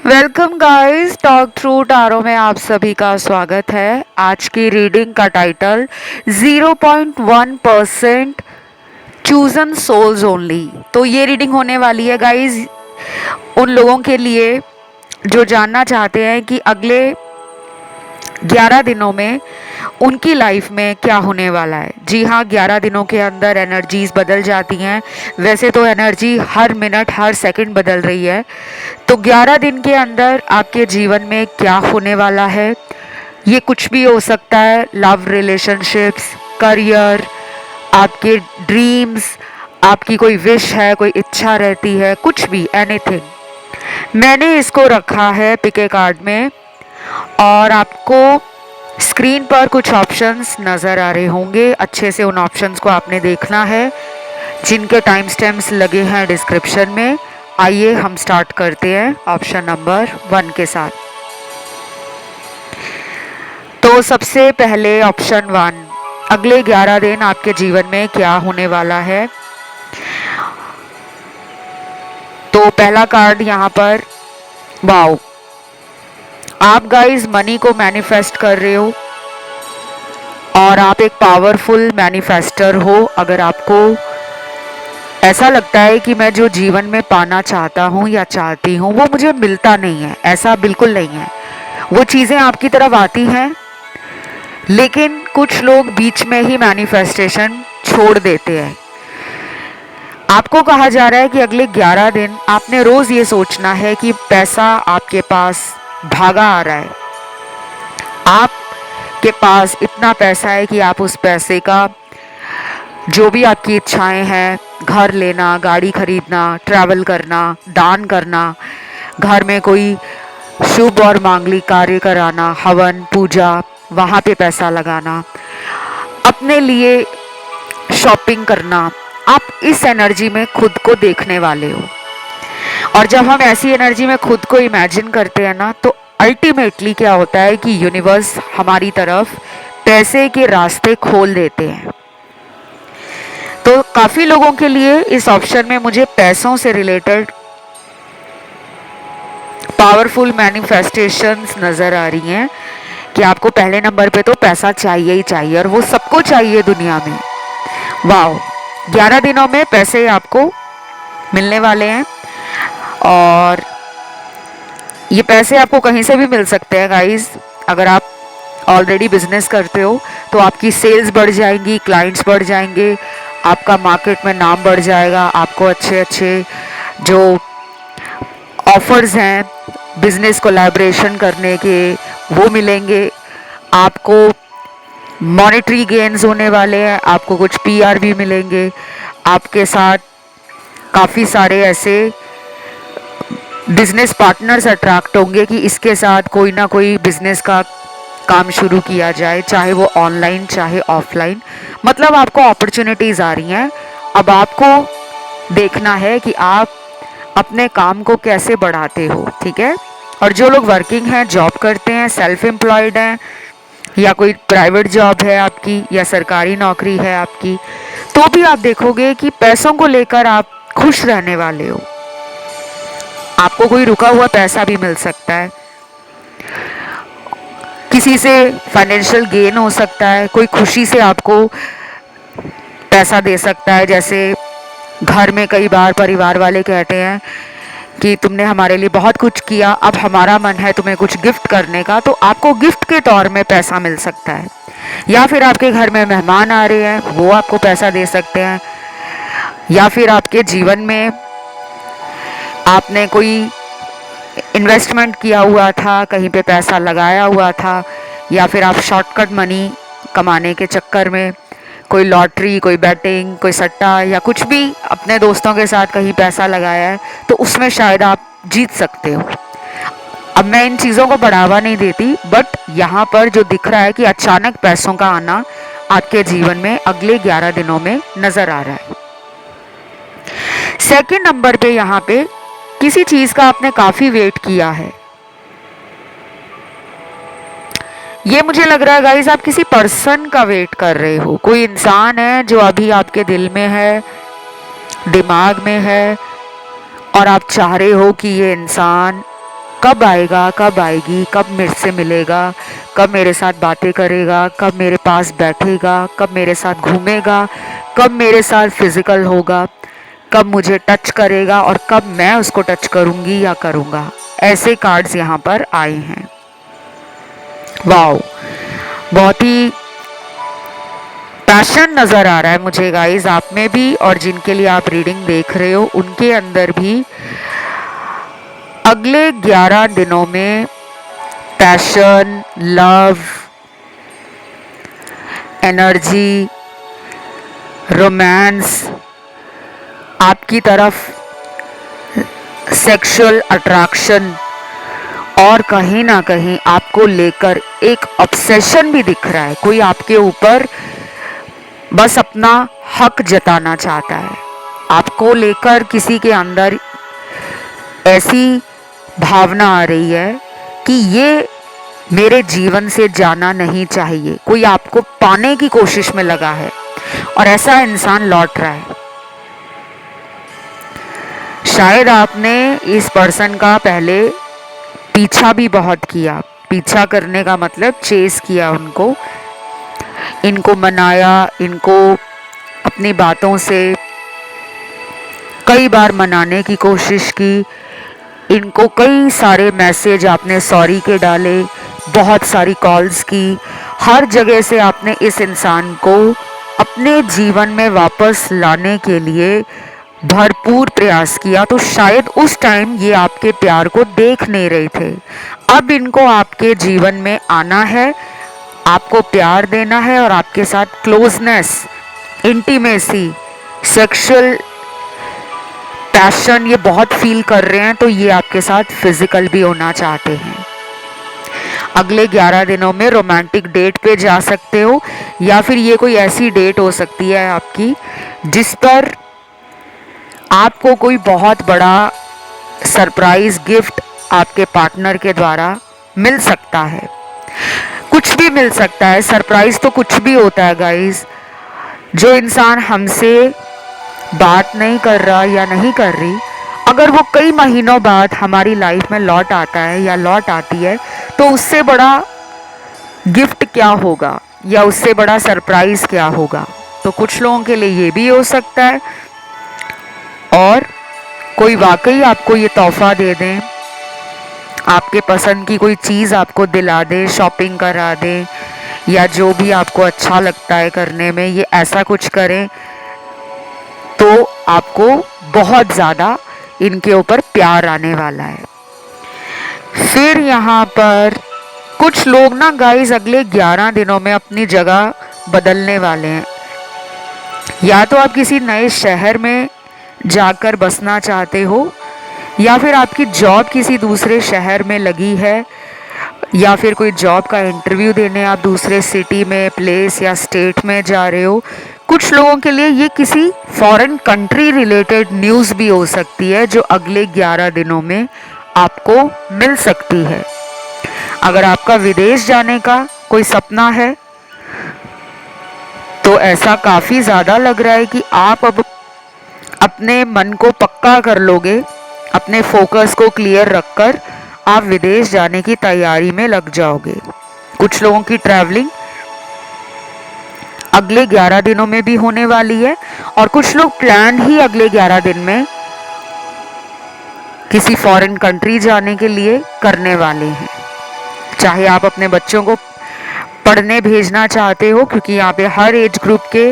Welcome guys, talk through tarot में आप सभी का स्वागत है। आज की रीडिंग का टाइटल 0.1% चूजन सोल्स ओनली। तो ये रीडिंग होने वाली है गाइस उन लोगों के लिए जो जानना चाहते हैं कि अगले 11 दिनों में उनकी लाइफ में क्या होने वाला है। जी हाँ, 11 दिनों के अंदर एनर्जीज बदल जाती हैं। वैसे तो एनर्जी हर मिनट हर सेकंड बदल रही है। तो 11 दिन के अंदर आपके जीवन में क्या होने वाला है, ये कुछ भी हो सकता है। लव रिलेशनशिप्स, करियर, आपके ड्रीम्स, आपकी कोई विश है, कोई इच्छा रहती है, कुछ भी, एनीथिंग। मैंने इसको रखा है पिके कार्ड में और आपको स्क्रीन पर कुछ ऑप्शंस नज़र आ रहे होंगे। अच्छे से उन ऑप्शंस को आपने देखना है जिनके टाइम स्टैम्प्स लगे हैं डिस्क्रिप्शन में। आइए हम स्टार्ट करते हैं ऑप्शन नंबर 1 के साथ। तो सबसे पहले ऑप्शन 1, अगले 11 दिन आपके जीवन में क्या होने वाला है। तो पहला कार्ड यहाँ पर, वाओ, आप गाइस मनी को मैनिफेस्ट कर रहे हो और आप एक पावरफुल मैनिफेस्टर हो। अगर आपको ऐसा लगता है कि मैं जो जीवन में पाना चाहता हूँ या चाहती हूँ वो मुझे मिलता नहीं है, ऐसा बिल्कुल नहीं है। वो चीज़ें आपकी तरफ आती हैं, लेकिन कुछ लोग बीच में ही मैनिफेस्टेशन छोड़ देते हैं। आपको कहा जा रहा है कि अगले 11 दिन आपने रोज़ ये सोचना है कि पैसा आपके पास भागा आ रहा है। आपके पास इतना पैसा है कि आप उस पैसे का जो भी आपकी इच्छाएं हैं, घर लेना, गाड़ी खरीदना, ट्रैवल करना, दान करना, घर में कोई शुभ और मांगलिक कार्य कराना, हवन पूजा, वहाँ पे पैसा लगाना, अपने लिए शॉपिंग करना, आप इस एनर्जी में खुद को देखने वाले हो। और जब हम ऐसी एनर्जी में खुद को इमेजिन करते हैं ना, तो अल्टीमेटली क्या होता है कि यूनिवर्स हमारी तरफ पैसे के रास्ते खोल देते हैं। तो काफ़ी लोगों के लिए इस ऑप्शन में मुझे पैसों से रिलेटेड पावरफुल मैनिफेस्टेशंस नज़र आ रही हैं कि आपको पहले नंबर पे तो पैसा चाहिए ही चाहिए और वो सबको चाहिए दुनिया में। वाह, 11 दिनों में पैसे आपको मिलने वाले हैं और ये पैसे आपको कहीं से भी मिल सकते हैं गाइस। अगर आप ऑलरेडी बिजनेस करते हो तो आपकी सेल्स बढ़ जाएंगी, क्लाइंट्स बढ़ जाएंगे, आपका मार्केट में नाम बढ़ जाएगा, आपको अच्छे अच्छे जो ऑफर्स हैं बिजनेस कोलैबोरेशन करने के वो मिलेंगे, आपको मॉनेटरी गेन्स होने वाले हैं, आपको कुछ पीआर भी मिलेंगे, आपके साथ काफ़ी सारे ऐसे बिजनेस पार्टनर्स अट्रैक्ट होंगे कि इसके साथ कोई ना कोई बिजनेस का काम शुरू किया जाए, चाहे वो ऑनलाइन चाहे ऑफलाइन। मतलब आपको अपॉर्चुनिटीज़ आ रही हैं। अब आपको देखना है कि आप अपने काम को कैसे बढ़ाते हो, ठीक है। और जो लोग वर्किंग हैं, जॉब करते हैं, सेल्फ एम्प्लॉयड हैं, या कोई प्राइवेट जॉब है आपकी या सरकारी नौकरी है आपकी, तो भी आप देखोगे कि पैसों को लेकर आप खुश रहने वाले हो। आपको कोई रुका हुआ पैसा भी मिल सकता है, किसी से फाइनेंशियल गेन हो सकता है, कोई खुशी से आपको पैसा दे सकता है। जैसे घर में कई बार परिवार वाले कहते हैं कि तुमने हमारे लिए बहुत कुछ किया, अब हमारा मन है तुम्हें कुछ गिफ्ट करने का, तो आपको गिफ्ट के तौर में पैसा मिल सकता है। या फिर आपके घर में मेहमान आ रहे हैं, वो आपको पैसा दे सकते हैं। या फिर आपके जीवन में आपने कोई इन्वेस्टमेंट किया हुआ था, कहीं पे पैसा लगाया हुआ था, या फिर आप शॉर्टकट मनी कमाने के चक्कर में कोई लॉटरी, कोई बैटिंग, कोई सट्टा या कुछ भी अपने दोस्तों के साथ कहीं पैसा लगाया है, तो उसमें शायद आप जीत सकते हो। अब मैं इन चीज़ों को बढ़ावा नहीं देती, बट यहाँ पर जो दिख रहा है कि अचानक पैसों का आना आपके जीवन में अगले 11 दिनों में नज़र आ रहा है। सेकंड नंबर पे यहाँ पे किसी चीज़ का आपने काफ़ी वेट किया है। ये मुझे लग रहा है गाइस आप किसी पर्सन का वेट कर रहे हो। कोई इंसान है जो अभी आपके दिल में है, दिमाग में है, और आप चाह रहे हो कि ये इंसान कब आएगा, कब आएगी, कब मेरे से मिलेगा, कब मेरे साथ बातें करेगा, कब मेरे पास बैठेगा, कब मेरे साथ घूमेगा, कब मेरे साथ फिजिकल होगा, कब मुझे टच करेगा और कब मैं उसको टच करूंगी या करूंगा। ऐसे कार्ड्स यहाँ पर आए हैं। वाओ, बहुत ही पैशन नज़र आ रहा है मुझे गाइस, आप में भी और जिनके लिए आप रीडिंग देख रहे हो उनके अंदर भी। अगले 11 दिनों में पैशन, लव, एनर्जी, रोमांस, आपकी तरफ सेक्सुअल अट्रैक्शन और कहीं ना कहीं आपको लेकर एक ऑब्सेशन भी दिख रहा है। कोई आपके ऊपर बस अपना हक जताना चाहता है, आपको लेकर किसी के अंदर ऐसी भावना आ रही है कि ये मेरे जीवन से जाना नहीं चाहिए। कोई आपको पाने की कोशिश में लगा है और ऐसा इंसान लौट रहा है। शायद आपने इस पर्सन का पहले पीछा भी बहुत किया। पीछा करने का मतलब चेस किया उनको, इनको मनाया, इनको अपनी बातों से कई बार मनाने की कोशिश की, इनको कई सारे मैसेज आपने सॉरी के डाले, बहुत सारी कॉल्स की, हर जगह से आपने इस इंसान को अपने जीवन में वापस लाने के लिए भरपूर प्रयास किया। तो शायद उस टाइम ये आपके प्यार को देख नहीं रहे थे। अब इनको आपके जीवन में आना है, आपको प्यार देना है और आपके साथ क्लोजनेस, इंटीमेसी, सेक्सुअल पैशन ये बहुत फील कर रहे हैं। तो ये आपके साथ फिजिकल भी होना चाहते हैं। अगले 11 दिनों में रोमांटिक डेट पे जा सकते हो, या फिर ये कोई ऐसी डेट हो सकती है आपकी जिस पर आपको कोई बहुत बड़ा सरप्राइज गिफ्ट आपके पार्टनर के द्वारा मिल सकता है। कुछ भी मिल सकता है, सरप्राइज तो कुछ भी होता है गाइस। जो इंसान हमसे बात नहीं कर रहा या नहीं कर रही, अगर वो कई महीनों बाद हमारी लाइफ में लौट आता है या लौट आती है, तो उससे बड़ा गिफ्ट क्या होगा या उससे बड़ा सरप्राइज क्या होगा। तो कुछ लोगों के लिए ये भी हो सकता है, और कोई वाकई आपको ये तोहफा दे दें, आपके पसंद की कोई चीज़ आपको दिला दे, शॉपिंग करा दे, या जो भी आपको अच्छा लगता है करने में, ये ऐसा कुछ करें तो आपको बहुत ज़्यादा इनके ऊपर प्यार आने वाला है। फिर यहाँ पर कुछ लोग ना गाइस अगले 11 दिनों में अपनी जगह बदलने वाले हैं। या तो आप किसी नए शहर में जाकर बसना चाहते हो, या फिर आपकी जॉब किसी दूसरे शहर में लगी है, या फिर कोई जॉब का इंटरव्यू देने आप दूसरे सिटी में, प्लेस या स्टेट में जा रहे हो। कुछ लोगों के लिए ये किसी फॉरेन कंट्री रिलेटेड न्यूज़ भी हो सकती है जो अगले 11 दिनों में आपको मिल सकती है। अगर आपका विदेश जाने का कोई सपना है तो ऐसा काफ़ी ज़्यादा लग रहा है कि आप अब अपने मन को पक्का कर लोगे, अपने फोकस को क्लियर रखकर आप विदेश जाने की तैयारी में लग जाओगे। कुछ लोगों की ट्रैवलिंग अगले 11 दिनों में भी होने वाली है, और कुछ लोग प्लान ही अगले 11 दिन में किसी फॉरेन कंट्री जाने के लिए करने वाले हैं। चाहे आप अपने बच्चों को पढ़ने भेजना चाहते हो, क्योंकि यहाँ पे हर एज ग्रुप के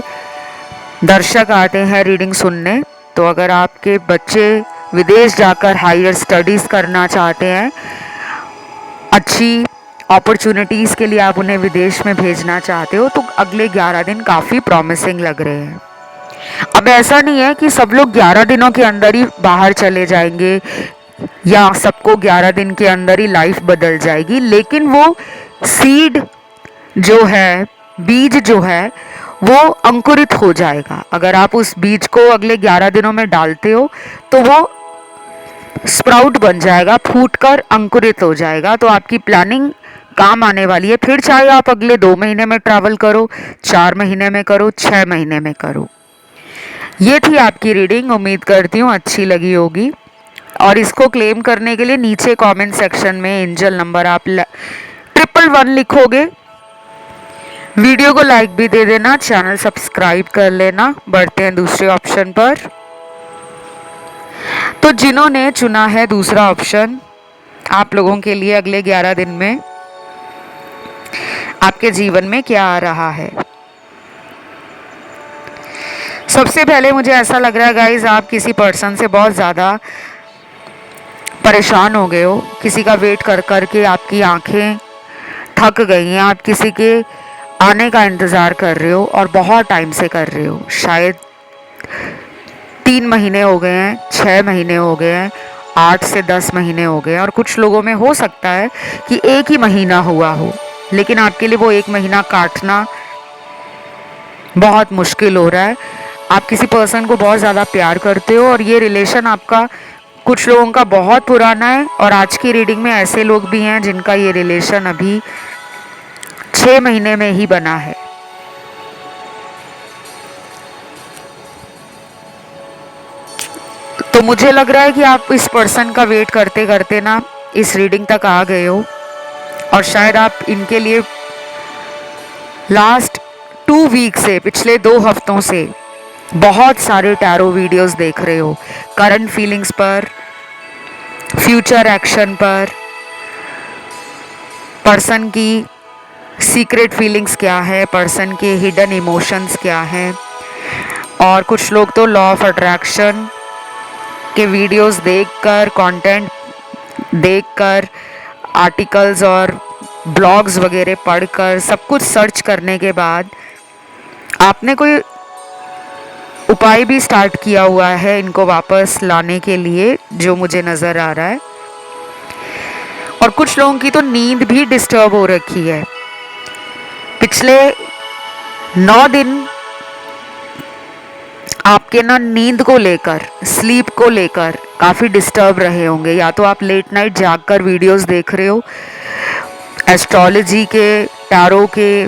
दर्शक आते हैं रीडिंग सुनने। तो अगर आपके बच्चे विदेश जाकर हायर स्टडीज़ करना चाहते हैं, अच्छी अपॉर्चुनिटीज़ के लिए आप उन्हें विदेश में भेजना चाहते हो, तो अगले 11 दिन काफ़ी प्रॉमिसिंग लग रहे हैं। अब ऐसा नहीं है कि सब लोग 11 दिनों के अंदर ही बाहर चले जाएंगे या सबको 11 दिन के अंदर ही लाइफ बदल जाएगी, लेकिन वो सीड जो है, बीज जो है, वो अंकुरित हो जाएगा। अगर आप उस बीज को अगले 11 दिनों में डालते हो तो वो स्प्राउट बन जाएगा, फूटकर अंकुरित हो जाएगा। तो आपकी प्लानिंग काम आने वाली है। फिर चाहे आप अगले 2 महीने में ट्रैवल करो, 4 महीने में करो, 6 महीने में करो। ये थी आपकी रीडिंग। उम्मीद करती हूँ अच्छी लगी होगी। और इसको क्लेम करने के लिए नीचे कमेंट सेक्शन में एंजल नंबर आप 111 लिखोगे। वीडियो को लाइक भी दे देना, चैनल सब्सक्राइब कर लेना। बढ़ते हैं दूसरे ऑप्शन पर। तो जिन्होंने चुना है दूसरा ऑप्शन, आप लोगों के लिए अगले 11 दिन में आपके जीवन में क्या आ रहा है। सबसे पहले मुझे ऐसा लग रहा है गाइज, आप किसी पर्सन से बहुत ज़्यादा परेशान हो गए हो। किसी का वेट कर कर के आपकी आंखें थक गई हैं। आप किसी के आने का इंतज़ार कर रहे हो और बहुत टाइम से कर रहे हो। शायद 3 महीने हो गए हैं, 6 महीने हो गए हैं, 8 से 10 महीने हो गए हैं, और कुछ लोगों में हो सकता है कि 1 ही महीना हुआ हो, लेकिन आपके लिए वो 1 महीना काटना बहुत मुश्किल हो रहा है। आप किसी पर्सन को बहुत ज़्यादा प्यार करते हो और ये रिलेशन आपका कुछ लोगों का बहुत पुराना है, और आज की रीडिंग में ऐसे लोग भी हैं जिनका ये रिलेशन अभी 6 महीने में ही बना है। तो मुझे लग रहा है कि आप इस पर्सन का वेट करते करते ना इस रीडिंग तक आ गए हो, और शायद आप इनके लिए लास्ट 2 वीक से, पिछले 2 हफ्तों से बहुत सारे टैरो वीडियोस देख रहे हो। करंट फीलिंग्स पर, फ्यूचर एक्शन पर, पर्सन की सीक्रेट फीलिंग्स क्या है, पर्सन के हिडन इमोशंस क्या हैं, और कुछ लोग तो लॉ ऑफ अट्रैक्शन के वीडियोस देखकर, कंटेंट देखकर, आर्टिकल्स और ब्लॉग्स वगैरह पढ़कर, सब कुछ सर्च करने के बाद आपने कोई उपाय भी स्टार्ट किया हुआ है इनको वापस लाने के लिए, जो मुझे नज़र आ रहा है। और कुछ लोगों की तो नींद भी डिस्टर्ब हो रखी है। पिछले 9 दिन आपके ना नींद को लेकर, स्लीप को लेकर काफ़ी डिस्टर्ब रहे होंगे। या तो आप लेट नाइट जागकर वीडियोस देख रहे हो एस्ट्रोलॉजी के, टैरो के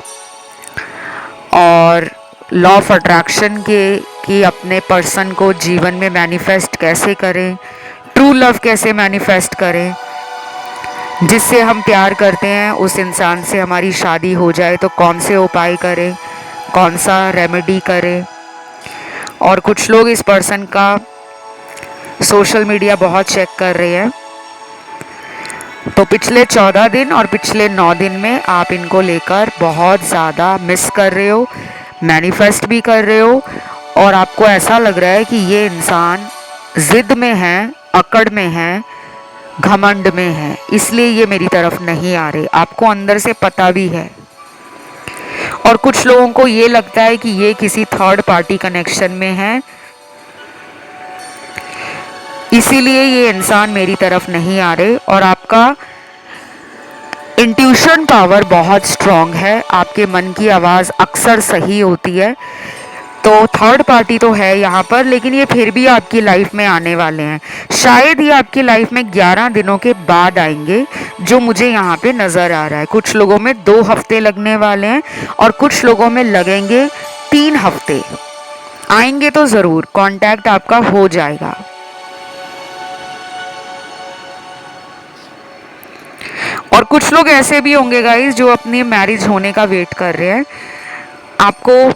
और लॉ ऑफ अट्रैक्शन के, कि अपने पर्सन को जीवन में मैनिफेस्ट कैसे करें, ट्रू लव कैसे मैनिफेस्ट करें, जिससे हम प्यार करते हैं उस इंसान से हमारी शादी हो जाए तो कौन से उपाय करें, कौन सा रेमेडी करें। और कुछ लोग इस पर्सन का सोशल मीडिया बहुत चेक कर रहे हैं। तो पिछले 14 दिन और पिछले 9 दिन में आप इनको लेकर बहुत ज़्यादा मिस कर रहे हो, मैनिफेस्ट भी कर रहे हो, और आपको ऐसा लग रहा है कि ये इंसान ज़िद में है, अकड़ में है, घमंड में है, इसलिए ये मेरी तरफ नहीं आ रहे। आपको अंदर से पता भी है। और कुछ लोगों को ये लगता है कि ये किसी थर्ड पार्टी कनेक्शन में है, इसीलिए ये इंसान मेरी तरफ नहीं आ रहे। और आपका इंट्यूशन पावर बहुत स्ट्रांग है, आपके मन की आवाज़ अक्सर सही होती है। तो थर्ड पार्टी तो है यहाँ पर, लेकिन ये फिर भी आपकी लाइफ में आने वाले हैं। शायद ये आपकी लाइफ में 11 दिनों के बाद आएंगे, जो मुझे यहाँ पे नज़र आ रहा है। कुछ लोगों में 2 हफ्ते लगने वाले हैं और कुछ लोगों में लगेंगे 3 हफ्ते। आएंगे तो ज़रूर, कांटेक्ट आपका हो जाएगा। और कुछ लोग ऐसे भी होंगे गाइस जो अपनी मैरिज होने का वेट कर रहे हैं। आपको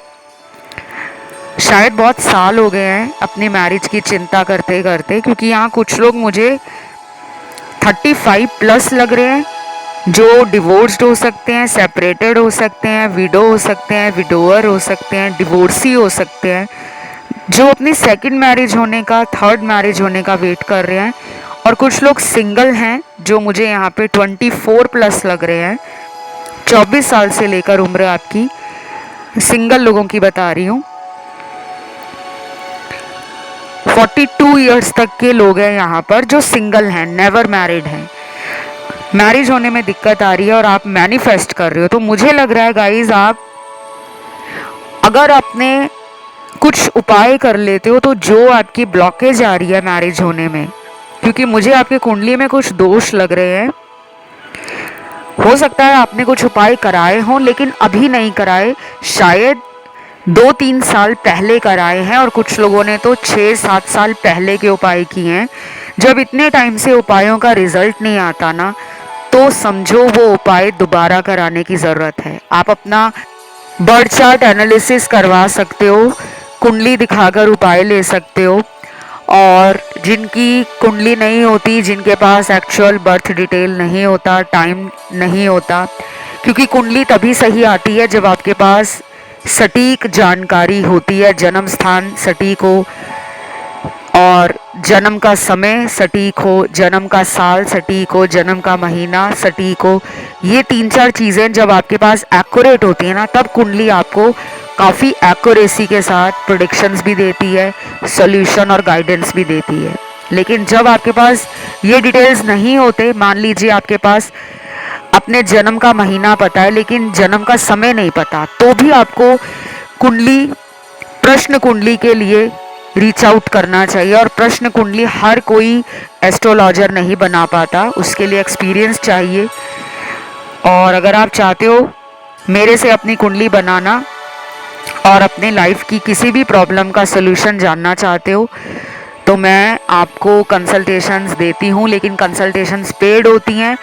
शायद बहुत साल हो गए हैं अपनी मैरिज की चिंता करते करते, क्योंकि यहाँ कुछ लोग मुझे 35 प्लस लग रहे हैं, जो डिवोर्स्ड हो सकते हैं, सेपरेटेड हो सकते हैं, विडो हो सकते हैं, विडोअर हो सकते हैं, डिवोर्सी हो सकते हैं, जो अपनी सेकंड मैरिज होने का, थर्ड मैरिज होने का वेट कर रहे हैं। और कुछ लोग सिंगल हैं, जो मुझे यहाँ पे 24 प्लस लग रहे हैं। 24 साल से लेकर उम्र आपकी, सिंगल लोगों की बता रही हूँ। 42 इयर्स तक के लोग हैं यहाँ पर जो सिंगल हैं, नेवर मैरिड हैं। मैरिज होने में दिक्कत आ रही है और आप मैनिफेस्ट कर रहे हो। तो मुझे लग रहा है गाइज, आप अगर अपने कुछ उपाय कर लेते हो तो जो आपकी ब्लॉकेज आ रही है मैरिज होने में, क्योंकि मुझे आपके कुंडली में कुछ दोष लग रहे हैं। हो सकता है आपने कुछ उपाय कराए हों लेकिन अभी नहीं कराए, शायद 2-3 साल पहले कराए हैं, और कुछ लोगों ने तो 6-7 साल पहले के उपाय किए हैं, जब इतने टाइम से उपायों का रिजल्ट नहीं आता ना, तो समझो वो उपाय दोबारा कराने की ज़रूरत है। आप अपना बर्थ चार्ट एनालिसिस करवा सकते हो, कुंडली दिखाकर उपाय ले सकते हो। और जिनकी कुंडली नहीं होती, जिनके पास एक्चुअल बर्थ डिटेल नहीं होता, टाइम नहीं होता, क्योंकि कुंडली तभी सही आती है जब आपके पास सटीक जानकारी होती है, जन्म स्थान सटीक हो और जन्म का समय सटीक हो, जन्म का साल सटीक हो, जन्म का महीना सटीक हो। ये 3-4 चीज़ें जब आपके पास एक्यूरेट होती है ना, तब कुंडली आपको काफ़ी एक्यूरेसी के साथ प्रेडिक्शंस भी देती है, सॉल्यूशन और गाइडेंस भी देती है। लेकिन जब आपके पास ये डिटेल्स नहीं होते, मान लीजिए आपके पास अपने जन्म का महीना पता है लेकिन जन्म का समय नहीं पता, तो भी आपको कुंडली, प्रश्न कुंडली के लिए रीच आउट करना चाहिए। और प्रश्न कुंडली हर कोई एस्ट्रोलॉजर नहीं बना पाता, उसके लिए एक्सपीरियंस चाहिए। और अगर आप चाहते हो मेरे से अपनी कुंडली बनाना और अपने लाइफ की किसी भी प्रॉब्लम का सलूशन जानना चाहते हो, तो मैं आपको कंसल्टेशंस देती हूँ, लेकिन कंसल्टेशंस पेड होती हैं।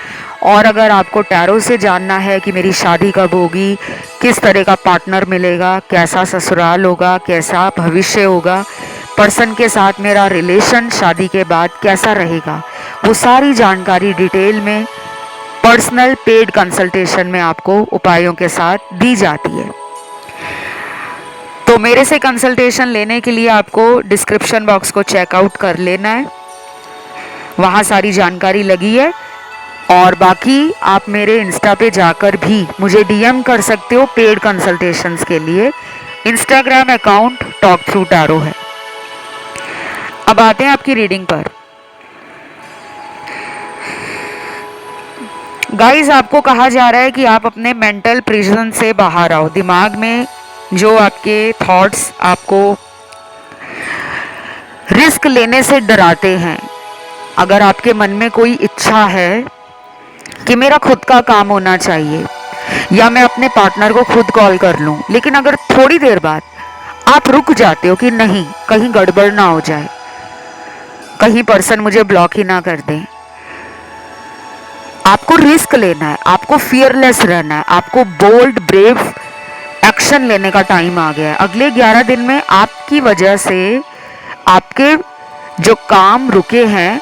और अगर आपको टैरो से जानना है कि मेरी शादी कब होगी, किस तरह का पार्टनर मिलेगा, कैसा ससुराल होगा, कैसा भविष्य होगा, पर्सन के साथ मेरा रिलेशन शादी के बाद कैसा रहेगा, वो सारी जानकारी डिटेल में पर्सनल पेड कंसल्टेशन में आपको उपायों के साथ दी जाती है। तो मेरे से कंसल्टेशन लेने के लिए आपको डिस्क्रिप्शन बॉक्स को चेकआउट कर लेना है, वहाँ सारी जानकारी लगी है। और बाकी आप मेरे इंस्टा पे जाकर भी मुझे डीएम कर सकते हो पेड कंसल्टेशंस के लिए। Instagram account talk through tarot है। अब आते हैं आपकी रीडिंग पर। गाइस, आपको कहा जा रहा है कि आप अपने मेंटल प्रिजन से बाहर आओ। दिमाग में जो आपके थॉट्स आपको रिस्क लेने से डराते हैं, अगर आपके मन में कोई इच्छा है कि मेरा खुद का काम होना चाहिए या मैं अपने पार्टनर को खुद कॉल कर लूं, लेकिन अगर थोड़ी देर बाद आप रुक जाते हो कि नहीं, कहीं गड़बड़ ना हो जाए, कहीं पर्सन मुझे ब्लॉक ही ना कर दे, आपको रिस्क लेना है, आपको फियरलेस रहना है, आपको बोल्ड ब्रेव एक्शन लेने का टाइम आ गया है। अगले 11 दिन में आपकी वजह से आपके जो काम रुके हैं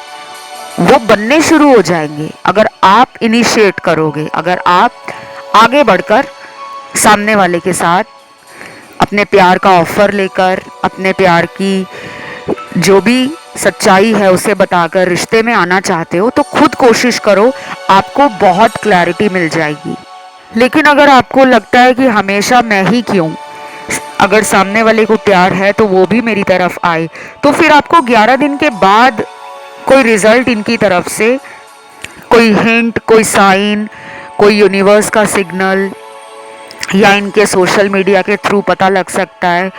वो बनने शुरू हो जाएंगे, अगर आप इनिशिएट करोगे, अगर आप आगे बढ़कर सामने वाले के साथ अपने प्यार का ऑफर लेकर, अपने प्यार की जो भी सच्चाई है उसे बताकर रिश्ते में आना चाहते हो, तो खुद कोशिश करो, आपको बहुत क्लैरिटी मिल जाएगी। लेकिन अगर आपको लगता है कि हमेशा मैं ही क्यों, अगर सामने वाले को प्यार है तो वो भी मेरी तरफ आए, तो फिर आपको 11 दिन के बाद कोई रिजल्ट इनकी तरफ से, कोई हिंट, कोई साइन, कोई यूनिवर्स का सिग्नल या इनके सोशल मीडिया के थ्रू पता लग सकता है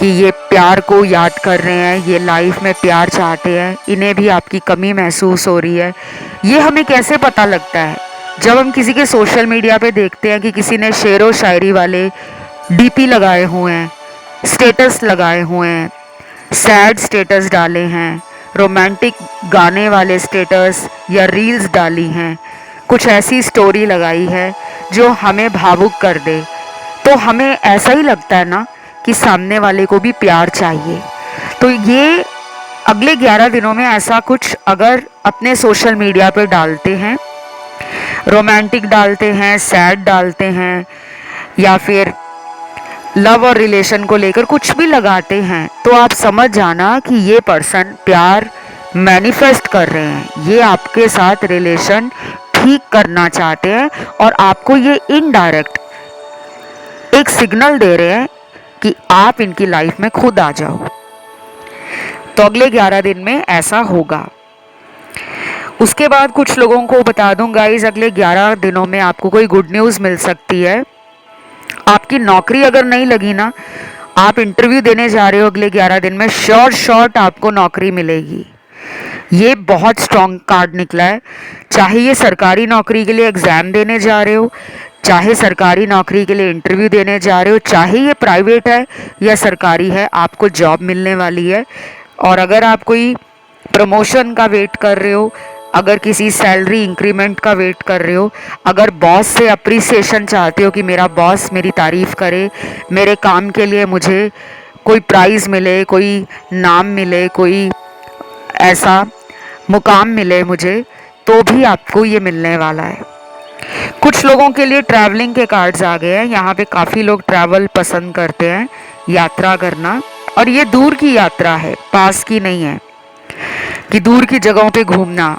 कि ये प्यार को याद कर रहे हैं, ये लाइफ में प्यार चाहते हैं, इन्हें भी आपकी कमी महसूस हो रही है। ये हमें कैसे पता लगता है? जब हम किसी के सोशल मीडिया पे देखते हैं कि किसी ने शेरो शायरी वाले डीपी लगाए हुए हैं, स्टेटस लगाए हुए हैं, सैड स्टेटस डाले हैं, रोमांटिक गाने वाले स्टेटस या रील्स डाली हैं, कुछ ऐसी स्टोरी लगाई है जो हमें भावुक कर दे, तो हमें ऐसा ही लगता है ना कि सामने वाले को भी प्यार चाहिए। तो ये अगले 11 दिनों में ऐसा कुछ अगर अपने सोशल मीडिया पे डालते हैं, रोमांटिक डालते हैं, सैड डालते हैं, या फिर लव और रिलेशन को लेकर कुछ भी लगाते हैं, तो आप समझ जाना कि ये पर्सन प्यार मैनिफेस्ट कर रहे हैं, ये आपके साथ रिलेशन ठीक करना चाहते हैं और आपको ये इनडायरेक्ट एक सिग्नल दे रहे हैं कि आप इनकी लाइफ में खुद आ जाओ। तो अगले 11 दिन में ऐसा होगा। उसके बाद कुछ लोगों को बता दूं गाइस, अगले 11 दिनों में आपको कोई गुड न्यूज़ मिल सकती है। आपकी नौकरी अगर नहीं लगी ना, आप इंटरव्यू देने जा रहे हो अगले 11 दिन में, शॉर्ट आपको नौकरी मिलेगी। ये बहुत स्ट्रॉन्ग कार्ड निकला है। चाहे ये सरकारी नौकरी के लिए एग्ज़ाम देने जा रहे हो, चाहे सरकारी नौकरी के लिए इंटरव्यू देने जा रहे हो, चाहे ये प्राइवेट है या सरकारी है, आपको जॉब मिलने वाली है। और अगर आप कोई प्रमोशन का वेट कर रहे हो, अगर किसी सैलरी इंक्रीमेंट का वेट कर रहे हो, अगर बॉस से अप्रिसिएशन चाहते हो कि मेरा बॉस मेरी तारीफ़ करे, मेरे काम के लिए मुझे कोई प्राइज़ मिले, कोई नाम मिले, कोई ऐसा मुकाम मिले मुझे, तो भी आपको ये मिलने वाला है। कुछ लोगों के लिए ट्रैवलिंग के कार्ड्स आ गए हैं। यहाँ पे काफ़ी लोग ट्रैवल पसंद करते हैं, यात्रा करना, और ये दूर की यात्रा है, पास की नहीं है कि दूर की जगहों पे घूमना,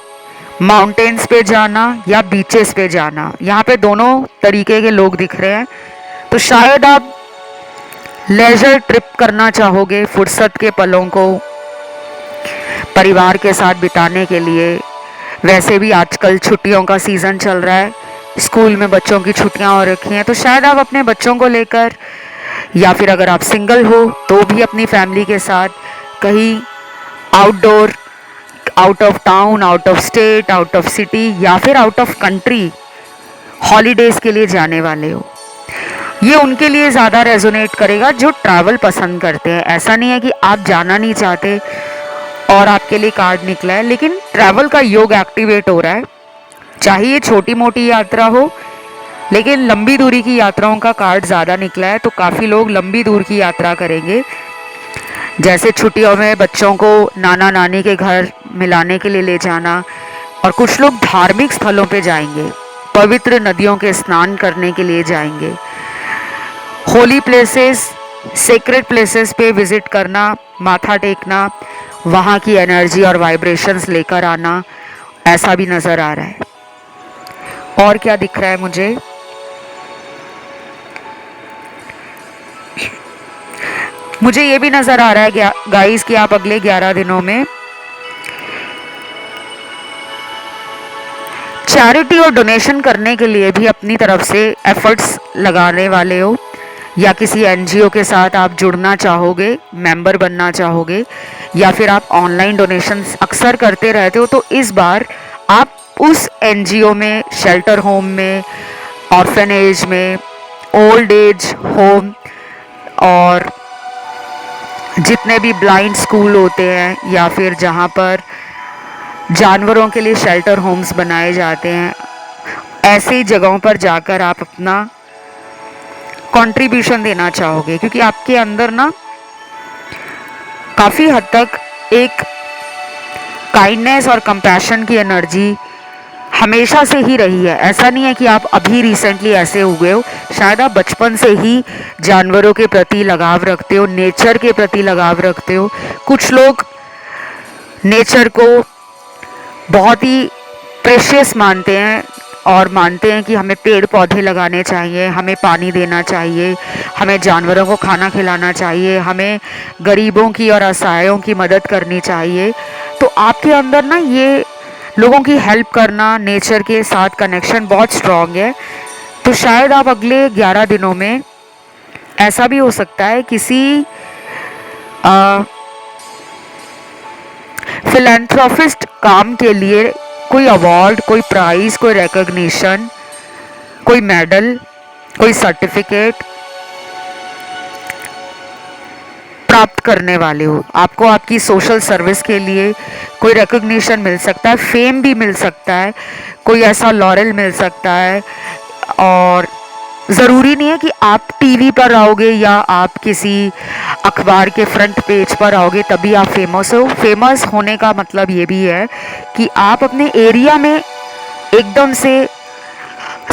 माउंटेन्स पे जाना या बीचेस पे जाना। यहाँ पे दोनों तरीके के लोग दिख रहे हैं। तो शायद आप लेजर ट्रिप करना चाहोगे, फुर्सत के पलों को परिवार के साथ बिताने के लिए। वैसे भी आजकल छुट्टियों का सीज़न चल रहा है, स्कूल में बच्चों की छुट्टियां हो रखी हैं, तो शायद आप अपने बच्चों को लेकर, या फिर अगर आप सिंगल हो तो भी अपनी फैमिली के साथ कहीं outdoor, out of town, out of state, out of city या फिर आउट ऑफ कंट्री हॉलीडेज़ के लिए जाने वाले हो। ये उनके लिए ज़्यादा रेजोनेट करेगा जो ट्रैवल पसंद करते हैं। ऐसा नहीं है कि आप जाना नहीं चाहते और आपके लिए कार्ड निकला है, लेकिन ट्रैवल का योग एक्टिवेट हो रहा है। चाहे ये छोटी मोटी यात्रा हो, लेकिन लंबी दूरी की यात्राओं का कार्ड ज़्यादा निकला है, तो काफ़ी लोग लंबी दूर की यात्रा करेंगे। जैसे छुट्टियों में बच्चों को नाना नानी के घर मिलाने के लिए ले जाना, और कुछ लोग धार्मिक स्थलों पे जाएंगे, पवित्र नदियों के स्नान करने के लिए जाएंगे, होली प्लेसेस, सेक्रेड प्लेसेस पे विज़िट करना, माथा टेकना, वहाँ की एनर्जी और वाइब्रेशंस लेकर आना, ऐसा भी नज़र आ रहा है। और क्या दिख रहा है मुझे? मुझे ये भी नज़र आ रहा है गाइस कि आप अगले 11 दिनों में चैरिटी और डोनेशन करने के लिए भी अपनी तरफ से एफर्ट्स लगाने वाले हो, या किसी एनजीओ के साथ आप जुड़ना चाहोगे, मेंबर बनना चाहोगे, या फिर आप ऑनलाइन डोनेशंस अक्सर करते रहते हो, तो इस बार आप उस एनजीओ में, शेल्टर होम में, ऑर्फेनेज में, ओल्ड एज होम, और जितने भी ब्लाइंड स्कूल होते हैं, या फिर जहाँ पर जानवरों के लिए शेल्टर होम्स बनाए जाते हैं, ऐसी जगहों पर जाकर आप अपना कंट्रीब्यूशन देना चाहोगे, क्योंकि आपके अंदर ना काफ़ी हद तक एक काइंडनेस और कंपैशन की एनर्जी हमेशा से ही रही है। ऐसा नहीं है कि आप अभी रिसेंटली ऐसे हुए हो, शायद आप बचपन से ही जानवरों के प्रति लगाव रखते हो, नेचर के प्रति लगाव रखते हो। कुछ लोग नेचर को बहुत ही प्रेशियस मानते हैं और मानते हैं कि हमें पेड़ पौधे लगाने चाहिए, हमें पानी देना चाहिए, हमें जानवरों को खाना खिलाना चाहिए, हमें गरीबों की और असहायों की मदद करनी चाहिए। तो आपके अंदर ना ये लोगों की हेल्प करना, नेचर के साथ कनेक्शन बहुत स्ट्रॉन्ग है। तो शायद आप अगले 11 दिनों में, ऐसा भी हो सकता है किसी फिलैंथ्रोपिस्ट काम के लिए कोई अवार्ड, कोई प्राइज़, कोई रिकॉग्निशन, कोई मेडल, कोई सर्टिफिकेट प्राप्त करने वाले हो। आपको आपकी सोशल सर्विस के लिए कोई रिकॉग्निशन मिल सकता है, फेम भी मिल सकता है, कोई ऐसा लॉरेल मिल सकता है। और ज़रूरी नहीं है कि आप टीवी पर आओगे या आप किसी अखबार के फ्रंट पेज पर आओगे तभी आप फेमस हो। फेमस होने का मतलब ये भी है कि आप अपने एरिया में एकदम से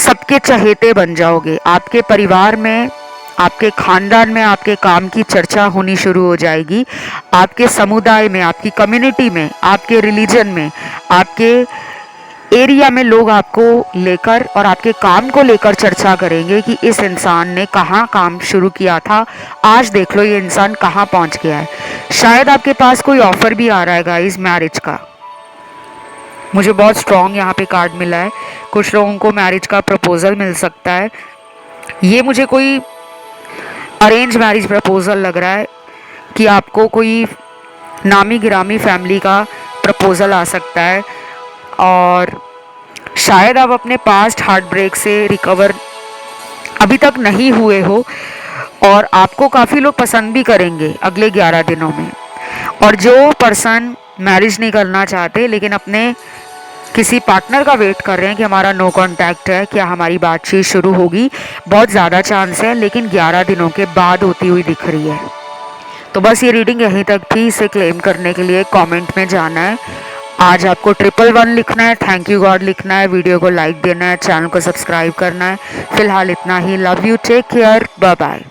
सबके चहेते बन जाओगे। आपके परिवार में, आपके खानदान में आपके काम की चर्चा होनी शुरू हो जाएगी। आपके समुदाय में, आपकी कम्युनिटी में, आपके रिलीजन में, आपके एरिया में लोग आपको लेकर और आपके काम को लेकर चर्चा करेंगे कि इस इंसान ने कहाँ काम शुरू किया था, आज देख लो ये इंसान कहाँ पहुँच गया है। शायद आपके पास कोई ऑफ़र भी आ रहा है गाइस मैरिज का। मुझे बहुत स्ट्रॉन्ग यहाँ पे कार्ड मिला है। कुछ लोगों को मैरिज का प्रपोज़ल मिल सकता है। ये मुझे कोई अरेंज मैरिज प्रपोज़ल लग रहा है कि आपको कोई नामी गिरामी फैमिली का प्रपोज़ल आ सकता है, और शायद आप अपने पास्ट हार्ट ब्रेक से रिकवर अभी तक नहीं हुए हो, और आपको काफ़ी लोग पसंद भी करेंगे अगले 11 दिनों में। और जो पर्सन मैरिज नहीं करना चाहते लेकिन अपने किसी पार्टनर का वेट कर रहे हैं कि हमारा नो कांटेक्ट है, क्या हमारी बातचीत शुरू होगी। बहुत ज़्यादा चांस है लेकिन 11 दिनों के बाद होती हुई दिख रही है। तो बस ये रीडिंग यहीं तक थी। इसे क्लेम करने के लिए कमेंट में जाना है। आज आपको 111 लिखना है, थैंक यू गॉड लिखना है, वीडियो को लाइक देना है, चैनल को सब्सक्राइब करना है। फिलहाल इतना ही। Love you, take care, bye bye.